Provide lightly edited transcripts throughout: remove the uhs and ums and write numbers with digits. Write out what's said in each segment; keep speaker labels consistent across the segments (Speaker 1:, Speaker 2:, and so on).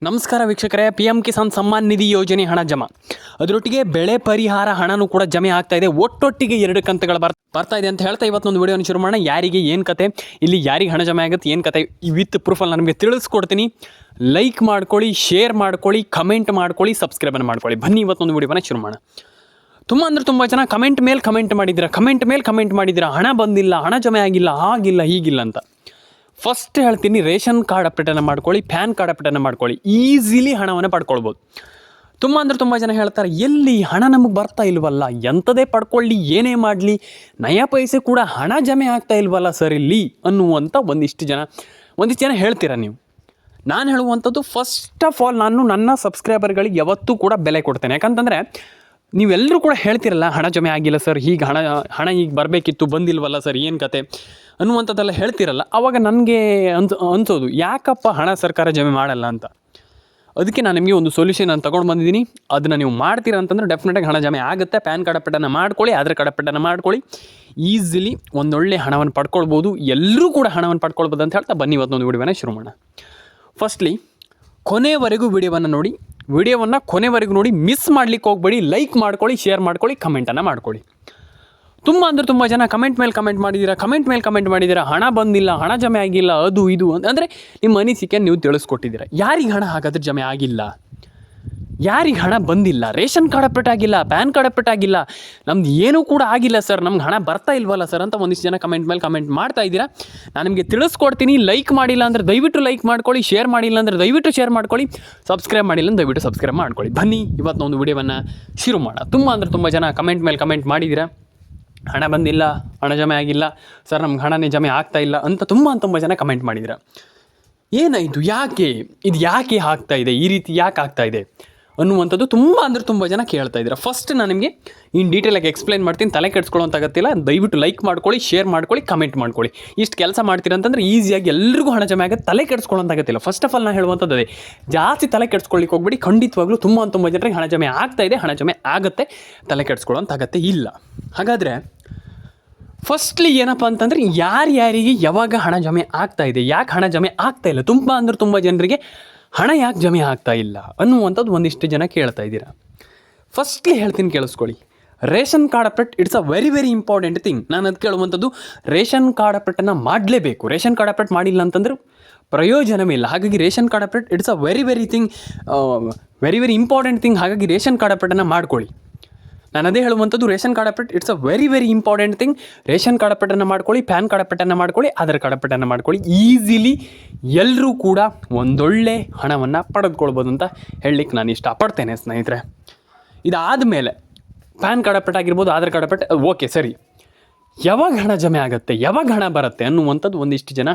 Speaker 1: ನಮಸ್ಕಾರ ವೀಕ್ಷಕರೇ, PM ಕಿಸಾನ್ ಸಮ್ಮಾನ್ ನಿಧಿ ಯೋಜನೆ ಹಣ ಜಮಾ, ಅದರೊಟ್ಟಿಗೆ ಬೆಳೆ ಪರಿಹಾರ ಹಣನೂ ಕೂಡ ಜಮೆ ಆಗ್ತಾ ಇದೆ. ಒಟ್ಟೊಟ್ಟಿಗೆ 2 ಕಂತುಗಳು ಬರ್ತಾ ಇದೆ ಅಂತ ಹೇಳ್ತಾ ಇವತ್ತೊಂದು ವಿಡಿಯೋನ ಶುರು ಮಾಡೋಣ. ಯಾರಿಗೆ ಏನು ಕತೆ, ಇಲ್ಲಿ ಯಾರಿಗೆ ಹಣ ಜಮೆ ಆಗುತ್ತೆ, ಏನು ಕತೆ ವಿತ್ ಪ್ರೂಫಲ್ಲಿ ನಾನು ನಿಮಗೆ ತಿಳಿಸ್ಕೊಡ್ತೀನಿ. ಲೈಕ್ ಮಾಡ್ಕೊಳ್ಳಿ, ಶೇರ್ ಮಾಡ್ಕೊಳ್ಳಿ, ಕಮೆಂಟ್ ಮಾಡ್ಕೊಳ್ಳಿ, ಸಬ್ಸ್ಕ್ರೈಬನ್ನು ಮಾಡ್ಕೊಳ್ಳಿ. ಬನ್ನಿ ಇವತ್ತೊಂದು ವಿಡಿಯೋನ ಶುರು ಮಾಡೋಣ. ತುಂಬ ಜನ ಕಮೆಂಟ್ ಮೇಲೆ ಕಮೆಂಟ್ ಮಾಡಿದ್ದೀರಾ, ಹಣ ಬಂದಿಲ್ಲ, ಹಣ ಜಮೆ ಆಗಿಲ್ಲ, ಹಾಗಿಲ್ಲ ಹೀಗಿಲ್ಲ ಅಂತ. ಫಸ್ಟ್ ಹೇಳ್ತೀನಿ, ರೇಷನ್ ಕಾರ್ಡ್ ಅಪ್ಡೇಟನ್ನು ಮಾಡ್ಕೊಳ್ಳಿ, ಪ್ಯಾನ್ ಕಾರ್ಡ್ ಅಪ್ಡೇಟನ್ನು ಮಾಡ್ಕೊಳ್ಳಿ, ಈಸಿಲಿ ಹಣವನ್ನು ಪಡ್ಕೊಳ್ಬೋದು. ತುಂಬ ಜನ ಹೇಳ್ತಾರೆ, ಎಲ್ಲಿ ಹಣ ನಮಗೆ ಬರ್ತಾ ಇಲ್ವಲ್ಲ, ಎಂಥದೇ ಪಡ್ಕೊಳ್ಳಿ, ಏನೇ ಮಾಡಲಿ, ನಯ ಪೈಸೆ ಕೂಡ ಹಣ ಜಮೆ ಆಗ್ತಾ ಇಲ್ವಲ್ಲ ಸರ್ ಇಲ್ಲಿ ಅನ್ನುವಂಥ ಒಂದಿಷ್ಟು ಜನ ಹೇಳ್ತೀರಾ ನೀವು. ನಾನು ಹೇಳುವಂಥದ್ದು, ಫಸ್ಟ್ ಆಫ್ ಆಲ್ ನಾನು ನನ್ನ ಸಬ್ಸ್ಕ್ರೈಬರ್ಗಳಿಗೆ ಯಾವತ್ತೂ ಕೂಡ ಬೆಲೆ ಕೊಡ್ತೇನೆ. ಯಾಕಂತಂದರೆ ನೀವೆಲ್ಲರೂ ಕೂಡ ಹೇಳ್ತಿರಲ್ಲ, ಹಣ ಜಮೆ ಆಗಿಲ್ಲ ಸರ್, ಹೀಗೆ ಹಣ ಈಗ ಬರಬೇಕಿತ್ತು, ಬಂದಿಲ್ವಲ್ಲ ಸರ್, ಏನು ಕತೆ ಅನ್ನುವಂಥದ್ದೆಲ್ಲ ಹೇಳ್ತಿರಲ್ಲ. ಆವಾಗ ನನಗೆ ಅನ್ಸೋದು, ಯಾಕಪ್ಪ ಹಣ ಸರ್ಕಾರ ಜಮೆ ಮಾಡಲ್ಲ ಅಂತ. ಅದಕ್ಕೆ ನಾನು ನಿಮಗೆ ಒಂದು ಸೊಲ್ಯೂಷನ್ ನಾನು ತೊಗೊಂಡು ಬಂದಿದ್ದೀನಿ. ಅದನ್ನು ನೀವು ಮಾಡ್ತೀರಾ ಅಂತಂದರೆ ಡೆಫಿನೆಟಾಗಿ ಹಣ ಜಮೆ ಆಗುತ್ತೆ. ಪ್ಯಾನ್ ಕಾರ್ಡ್ ಅಪ್ಡೇಟನ್ನು ಮಾಡ್ಕೊಳ್ಳಿ, ಆಧಾರ್ ಕಾರ್ಡ್ ಅಪ್ಡೇಟನ್ನು ಮಾಡ್ಕೊಳ್ಳಿ, ಈಸಿಲಿ ಒಂದೊಳ್ಳೆ ಹಣವನ್ನು ಪಡ್ಕೊಳ್ಬೋದು. ಎಲ್ಲರೂ ಕೂಡ ಹಣವನ್ನು ಪಡ್ಕೊಳ್ಬೋದು ಅಂತ ಹೇಳ್ತಾ ಬನ್ನಿ ಇವತ್ತೊಂದು ವಿಡಿಯೋನ ಶುರು ಮಾಡೋಣ. ಫಸ್ಟ್ಲಿ ಕೊನೆವರೆಗೂ ವಿಡಿಯೋವನ್ನು ಕೊನೆವರೆಗೂ ನೋಡಿ, ಮಿಸ್ ಮಾಡಲಿಕ್ಕೆ ಹೋಗಬೇಡಿ. ಲೈಕ್ ಮಾಡ್ಕೊಳ್ಳಿ, ಶೇರ್ ಮಾಡ್ಕೊಳ್ಳಿ, ಕಮೆಂಟನ್ನು ಮಾಡ್ಕೊಳ್ಳಿ. ತುಂಬ ಜನ ಕಮೆಂಟ್ ಮೇಲೆ ಕಮೆಂಟ್ ಮಾಡಿದ್ದೀರಾ, ಹಣ ಬಂದಿಲ್ಲ, ಹಣ ಜಮೆ ಆಗಿಲ್ಲ, ಅದು ಇದು ಅಂದರೆ ನಿಮ್ಮ ಅನಿಸಿಕೆ ನೀವು ತಿಳಿಸ್ಕೊಟ್ಟಿದ್ದೀರಾ. ಯಾರಿಗೆ ಹಣ ಹಾಗಾದ್ರೆ ಜಮೆ ಆಗಿಲ್ಲ, ಯಾರಿಗೆ ಹಣ ಬಂದಿಲ್ಲ, ರೇಷನ್ ಕಾರ್ಡ್ ಅಪ್ಡೇಟ್ ಆಗಿಲ್ಲ, ಪ್ಯಾನ್ ಕಾರ್ಡ್ ಅಪ್ಡೇಟ್ ಆಗಿಲ್ಲ, ನಮ್ದು ಏನೂ ಕೂಡ ಆಗಿಲ್ಲ ಸರ್, ನಮ್ಗೆ ಹಣ ಬರ್ತಾ ಇಲ್ವಲ್ಲ ಸರ್ ಅಂತ ಒಂದಿಷ್ಟು ಜನ ಕಮೆಂಟ್ ಮೇಲೆ ಕಮೆಂಟ್ ಮಾಡ್ತಾ ಇದ್ದೀರಾ. ನಾನು ನಿಮಗೆ ತಿಳಿಸ್ಕೊಡ್ತೀನಿ. ಲೈಕ್ ಮಾಡಿಲ್ಲ ಅಂದರೆ ದಯವಿಟ್ಟು ಲೈಕ್ ಮಾಡ್ಕೊಳ್ಳಿ, ಶೇರ್ ಮಾಡಿಲ್ಲ ಅಂದರೆ ದಯವಿಟ್ಟು ಶೇರ್ ಮಾಡ್ಕೊಳ್ಳಿ, ಸಬ್ಸ್ಕ್ರೈಬ್ ಮಾಡಿಲ್ಲ ಅಂದರೆ ದಯವಿಟ್ಟು ಸಬ್ಸ್ಕ್ರೈಬ್ ಮಾಡ್ಕೊಳ್ಳಿ. ಬನ್ನಿ ಇವತ್ತೊಂದು ವಿಡಿಯೋವನ್ನು ಶುರು ಮಾಡೋಣ. ತುಂಬ ಜನ ಕಮೆಂಟ್ ಮೇಲೆ ಕಮೆಂಟ್ ಮಾಡಿದ್ದೀರಾ, ಹಣ ಬಂದಿಲ್ಲ, ಹಣ ಜಮೆ ಆಗಿಲ್ಲ ಸರ್, ನಮ್ಗೆ ಹಣನೇ ಜಮೆ ಆಗ್ತಾ ಇಲ್ಲ ಅಂತ ತುಂಬ ಜನ ಕಮೆಂಟ್ ಮಾಡಿದ್ದೀರಾ. ಏನಾಯಿತು, ಯಾಕೆ ಆಗ್ತಾ ಇದೆ, ಈ ರೀತಿ ಯಾಕೆ ಆಗ್ತಾ ಇದೆ ಅನ್ನುವಂಥದ್ದು ತುಂಬ ಜನ ಕೇಳ್ತಾ ಇದ್ದೀರಾ. ಫಸ್ಟ್ ನಾನು ನಿಮಗೆ ಇನ್ ಡೀಟೇಲಾಗಿ ಎಕ್ಸ್ಪ್ಲೈನ್ ಮಾಡ್ತೀನಿ, ತಲೆ ಕೆಡಿಸ್ಕೊಳ್ಳೋಂಥ ಅಗತ್ಯ ಇಲ್ಲ. ದಯವಿಟ್ಟು ಲೈಕ್ ಮಾಡ್ಕೊಳ್ಳಿ, ಶೇರ್ ಮಾಡ್ಕೊಳ್ಳಿ, ಕಮೆಂಟ್ ಮಾಡ್ಕೊಳ್ಳಿ. ಇಷ್ಟು ಕೆಲಸ ಮಾಡ್ತೀರಾ ಅಂತಂದರೆ ಈಸಿಯಾಗಿ ಎಲ್ರಿಗೂ ಹಣ ಜಮೆ ಆಗುತ್ತೆ. ತಲೆ ಕೆಡಿಸ್ಕೊಳ್ಳೋಂಥ ಅಗತ್ಯ ಇಲ್ಲ. ಫಸ್ಟ್ ಆಫ್ ಆಲ್ ನಾನು ಹೇಳುವಂಥದ್ದು ಅದೇ, ಜಾಸ್ತಿ ತಲೆ ಕೆಡಿಸ್ಕೊಳ್ಳಿಕ್ಕೆ ಹೋಗ್ಬೇಡಿ. ಖಂಡಿತವಾಗ್ಲೂ ತುಂಬ ಜನರಿಗೆ ಹಣ ಜಮೆ ಆಗ್ತಾ ಇದೆ, ಹಣ ಜಮೆ ಆಗುತ್ತೆ, ತಲೆ ಕೆಡಿಸ್ಕೊಳ್ಳೋಂಥ ಅಗತ್ಯ ಇಲ್ಲ. ಹಾಗಾದರೆ ಫಸ್ಟ್ಲಿ ಏನಪ್ಪ ಅಂತಂದರೆ, ಯಾರಿಗೆ ಯಾವಾಗ ಹಣ ಜಮೆ ಆಗ್ತಾ ಇದೆ, ಯಾಕೆ ಹಣ ಜಮೆ ಆಗ್ತಾ ಇಲ್ಲ, ತುಂಬ ಜನರಿಗೆ ಹಣ ಯಾಕೆ ಜಮೆ ಆಗ್ತಾ ಇಲ್ಲ ಅನ್ನುವಂಥದ್ದು ಒಂದಿಷ್ಟು ಜನ ಕೇಳ್ತಾ ಇದ್ದೀರಾ. ಫಸ್ಟ್ಲಿ ಹೇಳ್ತೀನಿ, ಕೇಳಿಸ್ಕೊಳ್ಳಿ. Ration card update it's a very important thing. ನಾನು ಅದು ಕೇಳುವಂಥದ್ದು, ರೇಷನ್ ಕಾರ್ಡ್ ಅಪ್ಡೇಟನ್ನು ಮಾಡಲೇಬೇಕು. ರೇಷನ್ ಕಾರ್ಡ್ ಅಪ್ಡೇಟ್ ಮಾಡಿಲ್ಲ ಅಂತಂದ್ರೆ ಪ್ರಯೋಜನವೇ ಇಲ್ಲ. ಹಾಗಾಗಿ ration card update it's a very important thing. ಹಾಗಾಗಿ ರೇಷನ್ ಕಾರ್ಡ್ ಅಪ್ಡೇಟನ್ನು ಮಾಡ್ಕೊಳ್ಳಿ. ನಾನು ಅದೇ ಹೇಳುವಂಥದ್ದು, ration card update it's a very important thing. Ration card ಅಪ್ಡೇಟನ್ನು ಮಾಡ್ಕೊಳ್ಳಿ, ಪ್ಯಾನ್ ಕಾರ್ಡ್ ಅಪ್ಡೇಟನ್ನು ಮಾಡ್ಕೊಳ್ಳಿ, ಆಧಾರ್ ಕಾರ್ಡ್ ಅಪ್ಡೇಟನ್ನು ಮಾಡ್ಕೊಳ್ಳಿ. ಈಸಿಲಿ ಎಲ್ಲರೂ ಕೂಡ ಒಂದೊಳ್ಳೆ ಹಣವನ್ನು ಪಡೆದುಕೊಳ್ಬೋದು ಅಂತ ಹೇಳಲಿಕ್ಕೆ ನಾನು ಇಷ್ಟಪಡ್ತೇನೆ ಸ್ನೇಹಿತರೆ. ಇದಾದ ಮೇಲೆ ಪ್ಯಾನ್ ಕಾರ್ಡ್ ಅಪ್ಡೇಟ್ ಆಗಿರ್ಬೋದು, ಆಧಾರ್ ಕಾರ್ಡ್ ಅಪ್ಡೇಟ್ ಓಕೆ ಸರಿ, ಯಾವಾಗ ಹಣ ಜಮೆ ಆಗುತ್ತೆ, ಯಾವಾಗ ಹಣ ಬರುತ್ತೆ ಅನ್ನುವಂಥದ್ದು ಒಂದಿಷ್ಟು ಜನ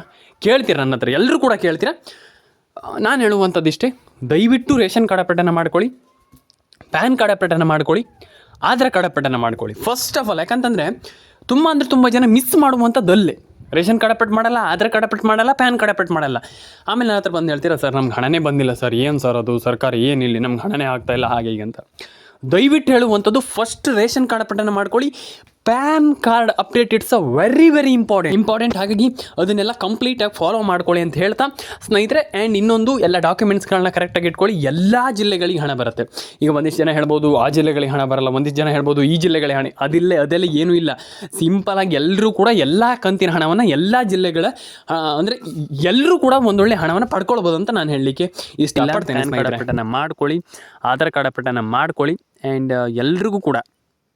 Speaker 1: ಕೇಳ್ತೀರ ನನ್ನ ಹತ್ರ, ಎಲ್ಲರೂ ಕೂಡ ಕೇಳ್ತೀರ. ನಾನು ಹೇಳುವಂಥದ್ದು ಇಷ್ಟೇ, ದಯವಿಟ್ಟು ರೇಷನ್ ಕಾರ್ಡ್ ಅಪ್ಡೇಟನ್ನು ಮಾಡ್ಕೊಳ್ಳಿ, ಪ್ಯಾನ್ ಕಾರ್ಡ್ ಅಪ್ಡೇಟನ್ನು ಮಾಡ್ಕೊಳ್ಳಿ, ಆಧಾರ್ ಕಾರ್ಡ್ ಅಪ್ಡೇಟನ್ನು ಮಾಡ್ಕೊಳ್ಳಿ. ಫಸ್ಟ್ ಆಫ್ ಆಲ್ ಯಾಕಂತಂದರೆ ತುಂಬ ಜನ ಮಿಸ್ ಮಾಡುವಂಥದ್ದಲ್ಲೇ. ರೇಷನ್ ಕಾರ್ಡ್ ಅಪ್ಡೇಟ್ ಮಾಡಲ್ಲ, ಆಧಾರ್ ಕಾರ್ಡ್ ಅಪ್ಡೇಟ್ ಮಾಡಲ್ಲ, ಪ್ಯಾನ್ ಕಾರ್ಡ್ ಅಪ್ಡೇಟ್ ಮಾಡಲ್ಲ. ಆಮೇಲೆ ನನ್ನ ಹತ್ರ ಬಂದು ಹೇಳ್ತೀರಾ, ಸರ್ ನಮ್ಗೆ ಹಣನೇ ಬಂದಿಲ್ಲ ಸರ್, ಏನು ಸರ್ ಅದು ಸರ್ಕಾರ ಏನಿಲ್ಲ, ನಮ್ಗೆ ಹಣನೇ ಆಗ್ತಾಯಿಲ್ಲ ಹಾಗೆ ಹೀಗೆ ಅಂತ. ದಯವಿಟ್ಟು ಹೇಳುವಂಥದ್ದು, ಫಸ್ಟ್ ರೇಷನ್ ಕಾರ್ಡ್ ಅಪ್ಡೇಟನ್ನು ಮಾಡ್ಕೊಳ್ಳಿ, PAN card update it's a very important. ಹಾಗಾಗಿ ಅದನ್ನೆಲ್ಲ ಕಂಪ್ಲೀಟಾಗಿ ಫಾಲೋ ಮಾಡ್ಕೊಳ್ಳಿ ಅಂತ ಹೇಳ್ತಾ ಸ್ನೇಹಿತರೆ. ಆ್ಯಂಡ್ ಇನ್ನೊಂದು, ಎಲ್ಲ ಡಾಕ್ಯುಮೆಂಟ್ಸ್ಗಳನ್ನ ಕರೆಕ್ಟಾಗಿ ಇಟ್ಕೊಳ್ಳಿ. ಎಲ್ಲ ಜಿಲ್ಲೆಗಳಿಗೆ ಹಣ ಬರುತ್ತೆ. ಈಗ ಒಂದಿಷ್ಟು ಜನ ಹೇಳ್ಬೋದು ಆ ಜಿಲ್ಲೆಗಳಿಗೆ ಹಣ ಬರಲ್ಲ, ಒಂದಿಷ್ಟು ಜನ ಹೇಳ್ಬೋದು ಈ ಜಿಲ್ಲೆಗಳಿಗೆ ಹಣ, ಅದೆಲ್ಲ ಏನೂ ಇಲ್ಲ. ಸಿಂಪಲಾಗಿ ಎಲ್ಲರೂ ಕೂಡ ಎಲ್ಲ ಕಂತಿನ ಹಣವನ್ನು ಎಲ್ಲ ಜಿಲ್ಲೆಗಳ ಅಂದರೆ ಎಲ್ಲರೂ ಕೂಡ ಒಂದೊಳ್ಳೆ ಹಣವನ್ನು ಪಡ್ಕೊಳ್ಬೋದು ಅಂತ ನಾನು ಹೇಳಲಿಕ್ಕೆ ಇಷ್ಟಪಡ್ತೇನೆ. ಪ್ಯಾನ್ ಕಾರ್ಡ್ ಅಪ್ಡೇಟನ್ನು ಮಾಡ್ಕೊಳ್ಳಿ, ಆಧಾರ್ ಕಾರ್ಡ್ ಅಪ್ಡೇಟನ್ನು ಮಾಡ್ಕೊಳ್ಳಿ. ಆ್ಯಂಡ್ ಎಲ್ರಿಗೂ ಕೂಡ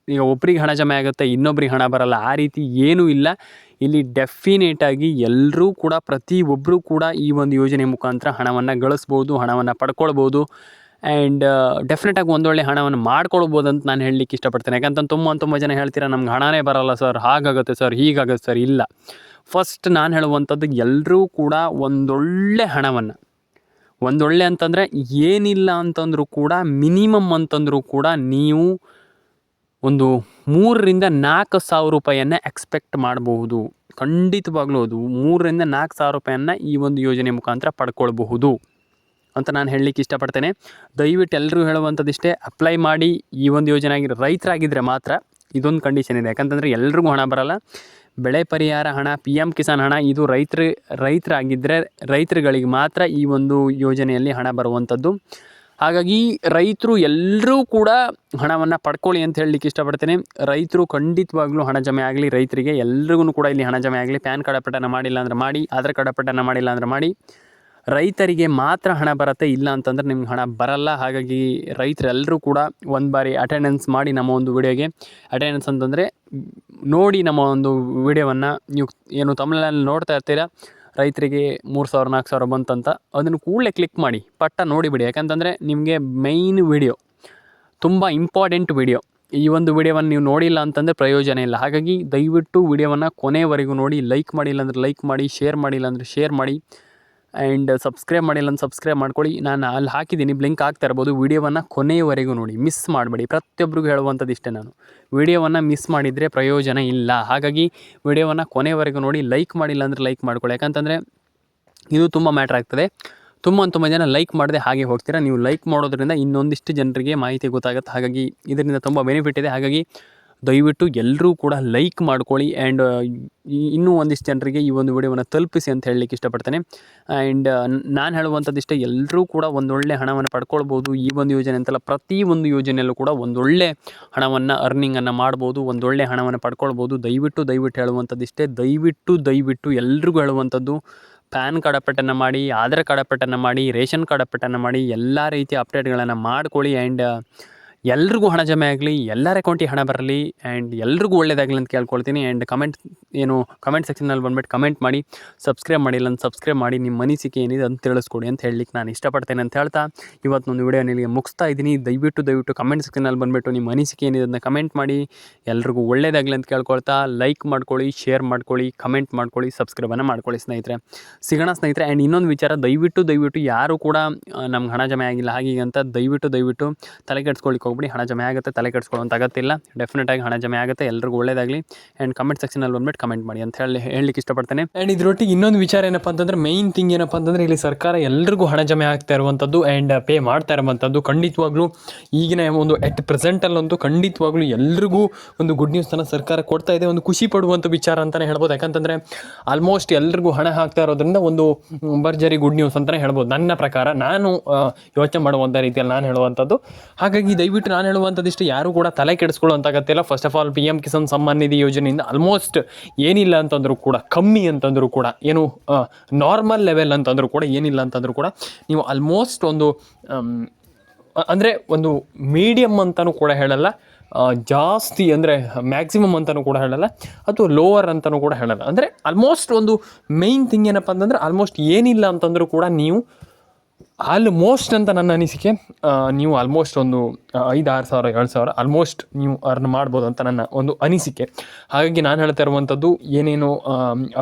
Speaker 1: ಈಗ ಒಬ್ರಿಗೆ ಹಣ ಜಮೆ ಆಗುತ್ತೆ, ಇನ್ನೊಬ್ರಿಗೆ ಹಣ ಬರಲ್ಲ, ಆ ರೀತಿ ಏನೂ ಇಲ್ಲ. ಇಲ್ಲಿ ಡೆಫಿನೇಟಾಗಿ ಎಲ್ಲರೂ ಕೂಡ, ಪ್ರತಿಯೊಬ್ಬರೂ ಕೂಡ ಈ ಒಂದು ಯೋಜನೆ ಮುಖಾಂತರ ಹಣವನ್ನು ಗಳಿಸ್ಬೋದು, ಹಣವನ್ನು ಪಡ್ಕೊಳ್ಬೋದು. ಆ್ಯಂಡ್ ಡೆಫಿನೆಟಾಗಿ ಒಂದೊಳ್ಳೆ ಹಣವನ್ನು ಮಾಡ್ಕೊಳ್ಬೋದು ಅಂತ ನಾನು ಹೇಳಲಿಕ್ಕೆ ಇಷ್ಟಪಡ್ತೇನೆ. ಯಾಕಂತ ತುಂಬ ಜನ ಹೇಳ್ತೀರಾ, ನಮ್ಗೆ ಹಣನೇ ಬರಲ್ಲ ಸರ್, ಹಾಗಾಗುತ್ತೆ ಸರ್, ಹೀಗಾಗುತ್ತೆ ಸರ್. ಇಲ್ಲ, ಫಸ್ಟ್ ನಾನು ಹೇಳುವಂಥದ್ದು, ಎಲ್ಲರೂ ಕೂಡ ಒಂದೊಳ್ಳೆ ಹಣವನ್ನು, ಒಂದೊಳ್ಳೆ ಅಂತಂದರೆ ಏನಿಲ್ಲ ಅಂತಂದರೂ ಕೂಡ ಮಿನಿಮಮ್ ಅಂತಂದರೂ ಕೂಡ ನೀವು ಒಂದು 3,000-4,000 ರೂಪಾಯಿಯನ್ನು ಎಕ್ಸ್ಪೆಕ್ಟ್ ಮಾಡಬಹುದು. ಖಂಡಿತವಾಗ್ಲೂ ಅದು 3,000-4,000 ರೂಪಾಯಿಯನ್ನು ಈ ಒಂದು ಯೋಜನೆ ಮುಖಾಂತರ ಪಡ್ಕೊಳ್ಬಹುದು ಅಂತ ನಾನು ಹೇಳಲಿಕ್ಕೆ ಇಷ್ಟಪಡ್ತೇನೆ. ದಯವಿಟ್ಟು ಎಲ್ಲರೂ ಹೇಳುವಂಥದ್ದು ಇಷ್ಟೇ, ಅಪ್ಲೈ ಮಾಡಿ. ಈ ಒಂದು ಯೋಜನೆ ರೈತರಾಗಿದ್ದರೆ ಮಾತ್ರ ಇದೊಂದು ಕಂಡೀಷನ್ ಇದೆ. ಯಾಕಂತಂದರೆ ಎಲ್ರಿಗೂ ಹಣ ಬರಲ್ಲ, ಬೆಳೆ ಪರಿಹಾರ ಹಣ, ಪಿ ಎಮ್ ಕಿಸಾನ್ ಹಣ ಇದು ರೈತರಾಗಿದ್ದರೆ ರೈತರುಗಳಿಗೆ ಮಾತ್ರ ಈ ಒಂದು ಯೋಜನೆಯಲ್ಲಿ ಹಣ ಬರುವಂಥದ್ದು. ಹಾಗಾಗಿ ರೈತರು ಎಲ್ಲರೂ ಕೂಡ ಹಣವನ್ನು ಪಡ್ಕೊಳ್ಳಿ ಅಂತ ಹೇಳಲಿಕ್ಕೆ ಇಷ್ಟಪಡ್ತೇನೆ. ರೈತರು ಖಂಡಿತವಾಗ್ಲೂ ಹಣ ಜಮೆ ಆಗಲಿ, ರೈತರಿಗೆ ಎಲ್ರಿಗೂ ಕೂಡ ಇಲ್ಲಿ ಹಣ ಜಮೆ ಆಗಲಿ. ಪ್ಯಾನ್ ಕಾರ್ಡ್ ಅಪ್ಡೇಟನ್ನು ಮಾಡಿಲ್ಲ ಅಂದರೆ ಮಾಡಿ, ಆಧಾರ್ ಕಾರ್ಡ್ ಅಪ್ಡೇಟನ್ನು ಮಾಡಿಲ್ಲ ಅಂದರೆ ಮಾಡಿ. ರೈತರಿಗೆ ಮಾತ್ರ ಹಣ ಬರುತ್ತೆ, ಇಲ್ಲ ಅಂತಂದರೆ ನಿಮ್ಗೆ ಹಣ ಬರಲ್ಲ. ಹಾಗಾಗಿ ರೈತರೆಲ್ಲರೂ ಕೂಡ ಒಂದು ಬಾರಿ ಅಟೆಂಡೆನ್ಸ್ ಮಾಡಿ ನಮ್ಮ ಒಂದು ವಿಡಿಯೋಗೆ. ಅಟೆಂಡೆನ್ಸ್ ಅಂತಂದರೆ ನೋಡಿ ನಮ್ಮ ಒಂದು ವಿಡಿಯೋವನ್ನು ನೀವು ಏನು ತಮಿಳ್ನಲ್ಲಿ ನೋಡ್ತಾ ಇರ್ತೀರಾ, ರೈತರಿಗೆ 3,000 4,000 ಬಂತಂತ ಅದನ್ನು ಕೂಡಲೇ ಕ್ಲಿಕ್ ಮಾಡಿ ಪಟ್ಟ ನೋಡಿಬಿಡಿ. ಯಾಕಂತಂದರೆ ನಿಮಗೆ ಮೈನ್ ವಿಡಿಯೋ ತುಂಬ ಇಂಪಾರ್ಟೆಂಟ್ ವಿಡಿಯೋ. ಈ ಒಂದು ವಿಡಿಯೋವನ್ನು ನೀವು ನೋಡಿಲ್ಲ ಅಂತಂದರೆ ಪ್ರಯೋಜನ ಇಲ್ಲ. ಹಾಗಾಗಿ ದಯವಿಟ್ಟು ವಿಡಿಯೋವನ್ನು ಕೊನೆವರೆಗೂ ನೋಡಿ. ಲೈಕ್ ಮಾಡಿಲ್ಲ ಅಂದರೆ ಲೈಕ್ ಮಾಡಿ, ಶೇರ್ ಮಾಡಿಲ್ಲ ಅಂದರೆ ಶೇರ್ ಮಾಡಿ, ಆ್ಯಂಡ್ ಸಬ್ಸ್ಕ್ರೈಬ್ ಮಾಡಿಲ್ಲ ಅಂತ ಸಬ್ಸ್ಕ್ರೈಬ್ ಮಾಡ್ಕೊಳ್ಳಿ. ನಾನು ಅಲ್ಲಿ ಹಾಕಿದ್ದೀನಿ, ಬ್ಲಿಂಕ್ ಆಗ್ತಾ ಇರ್ಬೋದು. ವಿಡಿಯೋವನ್ನು ಕೊನೆಯವರೆಗೂ ನೋಡಿ, ಮಿಸ್ ಮಾಡಬೇಡಿ. ಪ್ರತಿಯೊಬ್ಬರಿಗೂ ಹೇಳುವಂಥದ್ದು ಇಷ್ಟೇ, ನಾನು ವಿಡಿಯೋವನ್ನು ಮಿಸ್ ಮಾಡಿದರೆ ಪ್ರಯೋಜನ ಇಲ್ಲ. ಹಾಗಾಗಿ ವಿಡಿಯೋವನ್ನು ಕೊನೆಯವರೆಗೂ ನೋಡಿ. ಲೈಕ್ ಮಾಡಿಲ್ಲ ಅಂದರೆ ಲೈಕ್ ಮಾಡ್ಕೊಳ್ಳಿ. ಯಾಕಂತಂದರೆ ಇದು ತುಂಬ ಮ್ಯಾಟ್ರ್ ಆಗ್ತದೆ. ತುಂಬ ಜನ ಲೈಕ್ ಮಾಡದೆ ಹಾಗೆ ಹೋಗ್ತೀರಾ. ನೀವು ಲೈಕ್ ಮಾಡೋದ್ರಿಂದ ಇನ್ನೊಂದಿಷ್ಟು ಜನರಿಗೆ ಮಾಹಿತಿ ಗೊತ್ತಾಗುತ್ತೆ. ಹಾಗಾಗಿ ಇದರಿಂದ ತುಂಬ ಬೆನಿಫಿಟ್ ಇದೆ. ಹಾಗಾಗಿ ದಯವಿಟ್ಟು ಎಲ್ಲರೂ ಕೂಡ ಲೈಕ್ ಮಾಡ್ಕೊಳ್ಳಿ. ಆ್ಯಂಡ್ ಇನ್ನೂ ಒಂದಿಷ್ಟು ಜನರಿಗೆ ಈ ಒಂದು ವಿಡಿಯೋವನ್ನು ತಲುಪಿಸಿ ಅಂತ ಹೇಳಲಿಕ್ಕೆ ಇಷ್ಟಪಡ್ತೇನೆ. ಆ್ಯಂಡ್ ನಾನು ಹೇಳುವಂಥದ್ದಿಷ್ಟೇ, ಎಲ್ಲರೂ ಕೂಡ ಒಂದೊಳ್ಳೆ ಹಣವನ್ನು ಪಡ್ಕೊಳ್ಬೋದು. ಈ ಒಂದು ಯೋಜನೆ ಅಂತಲ್ಲ, ಪ್ರತಿಯೊಂದು ಯೋಜನೆಯಲ್ಲೂ ಕೂಡ ಒಂದೊಳ್ಳೆ ಹಣವನ್ನು ಅರ್ನಿಂಗನ್ನು ಮಾಡ್ಬೋದು, ಒಂದೊಳ್ಳೆ ಹಣವನ್ನು ಪಡ್ಕೊಳ್ಬೋದು. ದಯವಿಟ್ಟು ಹೇಳುವಂಥದ್ದಿಷ್ಟೇ, ದಯವಿಟ್ಟು ಎಲ್ರಿಗೂ ಹೇಳುವಂಥದ್ದು, ಪ್ಯಾನ್ ಕಾರ್ಡ್ ಅಪ್ಡೇಟನ್ನು ಮಾಡಿ, ಆಧಾರ್ ಕಾರ್ಡ್ ಅಪ್ಡೇಟನ್ನು ಮಾಡಿ, ರೇಷನ್ ಕಾರ್ಡ್ ಅಪ್ಡೇಟನ್ನು ಮಾಡಿ, ಎಲ್ಲ ರೀತಿಯ ಅಪ್ಡೇಟ್ಗಳನ್ನು ಮಾಡ್ಕೊಳ್ಳಿ. ಆ್ಯಂಡ್ ಎಲ್ರಿಗೂ ಹಣ ಜಮೆ ಆಗಲಿ, ಎಲ್ಲರ ಅಕೌಂಟಿಗೆ ಹಣ ಬರಲಿ, ಆ್ಯಂಡ್ ಎಲ್ರಿಗೂ ಒಳ್ಳೆಯದಾಗಲಿ ಅಂತ ಕೇಳ್ಕೊಳ್ತೀನಿ. ಆ್ಯಂಡ್ ಕಮೆಂಟ್ ಸೆಕ್ಷನಲ್ಲಿ ಬಂದುಬಿಟ್ಟು ಕಮೆಂಟ್ ಮಾಡಿ. ಸಬ್ಸ್ಕ್ರೈಬ್ ಮಾಡಿಲ್ಲ ಅಂತ ಸಬ್ಸ್ಕ್ರೈಬ್ ಮಾಡಿ, ನಿಮ್ಮ ಅನಿಸಿಕೆ ಏನಿದೆ ಅಂತ ತಿಳಿಸ್ಕೊಡಿ ಅಂತ ಹೇಳಲಿಕ್ಕೆ ನಾನು ಇಷ್ಟಪಡ್ತೇನೆ ಅಂತ ಹೇಳ್ತಾ ಇವತ್ತೊಂದು ವಿಡಿಯೋ ಇಲ್ಲಿಗೆ ಮುಗಿಸ್ತಾ ಇದ್ದೀನಿ. ದಯವಿಟ್ಟು ಕಮೆಂಟ್ ಸೆಕ್ಷನಲ್ಲಿ ಬಂದುಬಿಟ್ಟು ನಿಮ್ಮ ಅನಿಸಿಕೆ ಏನಿದೆ ಅದನ್ನ ಕಮೆಂಟ್ ಮಾಡಿ. ಎಲ್ರಿಗೂ ಒಳ್ಳೆಯದಾಗಲಿ ಅಂತ ಕೇಳ್ಕೊಳ್ತಾ, ಲೈಕ್ ಮಾಡ್ಕೊಳ್ಳಿ, ಶೇರ್ ಮಾಡ್ಕೊಳ್ಳಿ, ಕಮೆಂಟ್ ಮಾಡ್ಕೊಳ್ಳಿ, ಸಬ್ಸ್ಕ್ರೈಬನ್ನು ಮಾಡ್ಕೊಳ್ಳಿ ಸ್ನೇಹಿತರೆ. ಸಿಗೋಣ ಸ್ನೇಹಿತರೆ. ಆ್ಯಂಡ್ ಇನ್ನೊಂದು ವಿಚಾರ, ದಯವಿಟ್ಟು ಯಾರು ಕೂಡ ನಮ್ಗೆ ಹಣ ಜಮೆ ಆಗಿಲ್ಲ ಹಾಗೆ ಅಂತ ದಯವಿಟ್ಟು ತಲೆ ಕೆಡಿಸ್ಕೊಳ್ಳಿಕ್ಕೆ ಹೋಗ್ಬಿಡಿ. ಹಣ ಜಮೆ ಆಗುತ್ತೆ, ತಲೆ ಕೆಡಿಸ್ಕೊಳ್ಳೋಂಥ ಅಗತ್ಯ. ಡೆಫಿನೆಟಾಗಿ ಹಣ ಜಮೆ ಆಗುತ್ತೆ. ಎಲ್ರಿಗೂ ಒಳ್ಳೆಯದಾಗಲಿ. ಆ್ಯಂಡ್ ಕಮೆಂಟ್ ಸೆಕ್ಷನಲ್ಲಿ ಬಂದ್ಬಿಟ್ಟು ಕಮೆಂಟ್ ಮಾಡಿ ಅಂತ ಹೇಳಲಿಕ್ಕೆ ಇಷ್ಟಪಡ್ತೇನೆ. ಆ್ಯಂಡ್ ಇದರೊಟ್ಟಿಗೆ ಇನ್ನೊಂದು ವಿಚಾರ ಏನಪ್ಪ ಅಂತಂದರೆ, ಮೈನ್ ಥಿಂಗ್ ಏನಪ್ಪ ಅಂತಂದರೆ, ಇಲ್ಲಿ ಸರ್ಕಾರ ಎಲ್ರಿಗೂ ಹಣ ಜಮೆ ಆಗ್ತಾ ಇರುವಂಥದ್ದು ಆ್ಯಂಡ್ ಪೇ ಮಾಡ್ತಾ ಇರುವಂಥದ್ದು. ಖಂಡಿತವಾಗ್ಲೂ ಈಗಿನ ಒಂದು ಎಟ್ ಪ್ರೆಸೆಂಟಲ್ಲಂತೂ ಖಂಡಿತವಾಗ್ಲೂ ಎಲ್ರಿಗೂ ಒಂದು ಗುಡ್ ನ್ಯೂಸನ್ನು ಸರ್ಕಾರ ಕೊಡ್ತಾ ಇದೆ. ಒಂದು ಖುಷಿ ಪಡುವಂಥ ವಿಚಾರ ಅಂತಲೇ ಹೇಳ್ಬೋದು. ಯಾಕಂತಂದರೆ ಆಲ್ಮೋಸ್ಟ್ ಎಲ್ರಿಗೂ ಹಣ ಹಾಕ್ತಾ ಇರೋದ್ರಿಂದ ಒಂದು ಭರ್ಜರಿ ಗುಡ್ ನ್ಯೂಸ್ ಅಂತಲೇ ಹೇಳ್ಬೋದು. ನನ್ನ ಪ್ರಕಾರ, ನಾನು ಯೋಚನೆ ಮಾಡುವಂಥ ರೀತಿಯಲ್ಲಿ ನಾನು ಹೇಳುವಂಥದ್ದು. ಹಾಗಾಗಿ ದಯವಿಟ್ಟು ನಾನು ಹೇಳುವಂಥದ್ದಿಷ್ಟು, ಯಾರು ಕೂಡ ತಲೆ ಕೆಡಿಸ್ಕೊಳ್ಳುವಂಥ ಅಗತ್ಯ. First of all PM Kisan Samman Nidhi ಯೋಜನೆಯಿಂದ ಆಲ್ಮೋಸ್ಟ್ ಏನಿಲ್ಲ ಅಂತಂದರೂ ಕೂಡ, ಕಮ್ಮಿ ಅಂತಂದರೂ ಕೂಡ, ಏನು ನಾರ್ಮಲ್ ಲೆವೆಲ್ ಅಂತಂದರೂ ಕೂಡ, ಏನಿಲ್ಲ ಅಂತಂದರೂ ಕೂಡ ನೀವು ಆಲ್ಮೋಸ್ಟ್ ಒಂದು ಅಂದರೆ ಒಂದು ಮೀಡಿಯಮ್ ಅಂತಲೂ ಕೂಡ ಹೇಳಲ್ಲ, ಜಾಸ್ತಿ ಅಂದರೆ ಮ್ಯಾಕ್ಸಿಮಮ್ ಅಂತಲೂ ಕೂಡ ಹೇಳಲ್ಲ, ಅಥವಾ ಲೋವರ್ ಅಂತಲೂ ಕೂಡ ಹೇಳಲ್ಲ. ಅಂದರೆ ಆಲ್ಮೋಸ್ಟ್ ಒಂದು ಮೈನ್ ಥಿಂಗ್ ಏನಪ್ಪ ಅಂತಂದರೆ, ಆಲ್ಮೋಸ್ಟ್ ಏನಿಲ್ಲ ಅಂತಂದರೂ ಕೂಡ ನೀವು ಆಲ್ಮೋಸ್ಟ್ ಅಂತ ನನ್ನ ಅನಿಸಿಕೆ, ನೀವು ಆಲ್ಮೋಸ್ಟ್ ಒಂದು 5,000 6,000 7,000 ಆಲ್ಮೋಸ್ಟ್ ನೀವು ಅರ್ನ್ ಮಾಡ್ಬೋದು ಅಂತ ನನ್ನ ಒಂದು ಅನಿಸಿಕೆ. ಹಾಗಾಗಿ ನಾನು ಹೇಳ್ತಾ ಇರುವಂಥದ್ದು, ಏನೇನು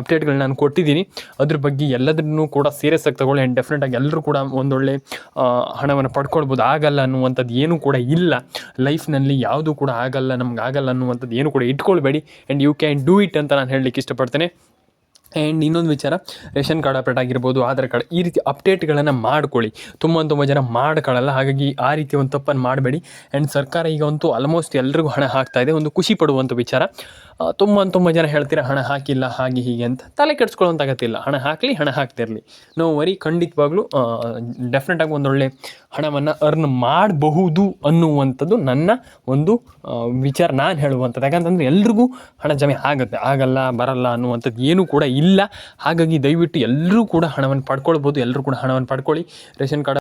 Speaker 1: ಅಪ್ಡೇಟ್ಗಳು ನಾನು ಕೊಟ್ಟಿದ್ದೀನಿ ಅದ್ರ ಬಗ್ಗೆ ಎಲ್ಲದನ್ನೂ ಕೂಡ ಸೀರಿಯಸ್ ಆಗಿ ತಗೊಳ್ಳಿ. ಆ್ಯಂಡ್ ಡೆಫಿನೆಟಾಗಿ ಎಲ್ಲರೂ ಕೂಡ ಒಂದೊಳ್ಳೆ ಹಣವನ್ನು ಪಡ್ಕೊಳ್ಬೋದು. ಆಗಲ್ಲ ಅನ್ನುವಂಥದ್ದು ಏನೂ ಕೂಡ ಇಲ್ಲ ಲೈಫ್ನಲ್ಲಿ, ಯಾವುದೂ ಕೂಡ ನಮ್ಗೆ ಆಗಲ್ಲ ಅನ್ನುವಂಥದ್ದು ಏನು ಕೂಡ ಇಟ್ಕೊಳ್ಬೇಡಿ. And you can do it ಅಂತ ನಾನು ಹೇಳಲಿಕ್ಕೆ ಇಷ್ಟಪಡ್ತೇನೆ. ಆ್ಯಂಡ್ ಇನ್ನೊಂದು ವಿಚಾರ, ರೇಷನ್ ಕಾರ್ಡ್ ಅಪ್ಡೇಟ್ ಆಗಿರ್ಬೋದು, ಆಧಾರ್ ಕಾರ್ಡ್, ಈ ರೀತಿ ಅಪ್ಡೇಟ್ಗಳನ್ನು ಮಾಡ್ಕೊಳ್ಳಿ. ತುಂಬ ಜನ ಮಾಡ್ಕೊಳ್ಳಲ್ಲ. ಹಾಗಾಗಿ ಆ ರೀತಿ ಒಂದು ತಪ್ಪನ್ನು ಮಾಡಬೇಡಿ. ಆ್ಯಂಡ್ ಸರ್ಕಾರ ಈಗ ಅಂತೂ ಆಲ್ಮೋಸ್ಟ್ ಎಲ್ರಿಗೂ ಹಣ ಹಾಕ್ತಾ ಇದೆ. ಒಂದು ಖುಷಿ ಪಡುವಂಥ ವಿಚಾರ. ತುಂಬ ಜನ ಹೇಳ್ತೀರಾ ಹಣ ಹಾಕಿಲ್ಲ ಹಾಗೆ ಹೀಗೆ ಅಂತ. ತಲೆ ಕೆಡಿಸ್ಕೊಳ್ಳೋಂಥ ಅಗತ್ಯ. ಹಣ ಹಾಕಲಿ, ಹಣ ಹಾಕ್ತಿರಲಿ, ನೋ ವರಿ. ಖಂಡಿತವಾಗ್ಲೂ ಡೆಫಿನೆಟಾಗಿ ಒಂದೊಳ್ಳೆ ಹಣವನ್ನು ಅರ್ನ್ ಮಾಡಬಹುದು ಅನ್ನುವಂಥದ್ದು ನನ್ನ ಒಂದು ವಿಚಾರ, ನಾನು ಹೇಳುವಂಥದ್ದು. ಯಾಕಂತಂದರೆ ಎಲ್ರಿಗೂ ಹಣ ಜಮೆ ಆಗುತ್ತೆ, ಆಗಲ್ಲ ಬರಲ್ಲ ಅನ್ನುವಂಥದ್ದು ಏನೂ ಕೂಡ ಇಲ್ಲ. ಹಾಗಾಗಿ ದಯವಿಟ್ಟು ಎಲ್ಲರೂ ಕೂಡ ಹಣವನ್ನು ಪಡ್ಕೊಳ್ಬೋದು. ಎಲ್ಲರೂ ಕೂಡ ಹಣವನ್ನು ಪಡ್ಕೊಳ್ಳಿ. Ration card